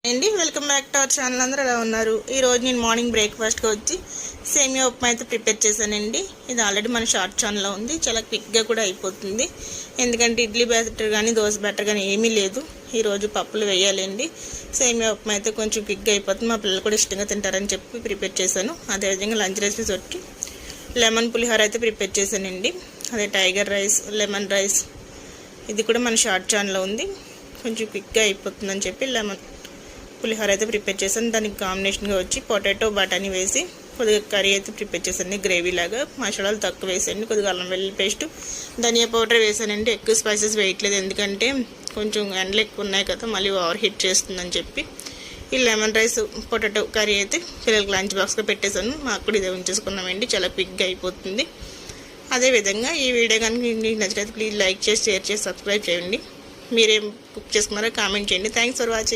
అండి welcome back to our channel. అందరూ ఎలా ఉన్నారు? ఈరోజు నేను మార్నింగ్ బ్రేక్ఫాస్ట్కి వచ్చి సేమియా ఉప్మా అయితే ప్రిపేర్ చేశానండి. ఇది ఆల్రెడీ మన షార్ట్ ఛానల్లో ఉంది. చాలా క్విక్గా కూడా అయిపోతుంది. ఎందుకంటే ఇడ్లీ బ్యాటర్ కానీ దోశ బ్యాటర్ కానీ ఏమీ లేదు. ఈరోజు పప్పులు వేయాలండి. సేమియా ఉప్మా అయితే కొంచెం క్విక్గా అయిపోతుంది. మా పిల్లలు కూడా ఇష్టంగా తింటారని చెప్పి ప్రిపేర్ చేశాను. అదేవిధంగా లంచ్ రెసిపీస్ వచ్చి లెమన్ పులిహోర అయితే ప్రిపేర్ చేశానండి. అదే టైగర్ రైస్, లెమన్ రైస్, ఇది కూడా మన షార్ట్ ఛానల్లో ఉంది. కొంచెం క్విక్గా అయిపోతుందని చెప్పి లెమన్ పులిహోర అయితే ప్రిపేర్ చేశాను. దానికి కాంబినేషన్గా వచ్చి పొటాటో బఠానీ వేసి కొద్దిగా కర్రీ అయితే ప్రిపేర్ చేశాను. గ్రేవీ లాగా మసాలాలు తక్కువ వేసాను. కొద్దిగా అల్లం వెల్లుల్లి పేస్ట్, ధనియా పౌడర్ వేసానండి. ఎక్కువ స్పైసెస్ వేయట్లేదు, ఎందుకంటే కొంచెం ఎండలు ఎక్కువ ఉన్నాయి కదా, మళ్ళీ ఓవర్ హీట్ చేస్తుందని చెప్పి. ఈ లెమన్ రైస్ పొటాటో కర్రీ అయితే పిల్లలకి లంచ్ బాక్స్గా పెట్టేశాను. మాకు కూడా ఇదే ఉంచేసుకున్నామండి. చాలా క్విక్గా అయిపోతుంది. అదేవిధంగా ఈ వీడియో కనుక మీకు నచ్చినట్లయితే ప్లీజ్ లైక్ చేసి, షేర్ చేసి, సబ్స్క్రైబ్ చేయండి. మీరేం కుక్ చేసుకున్నారో కామెంట్ చేయండి. Thanks for watching.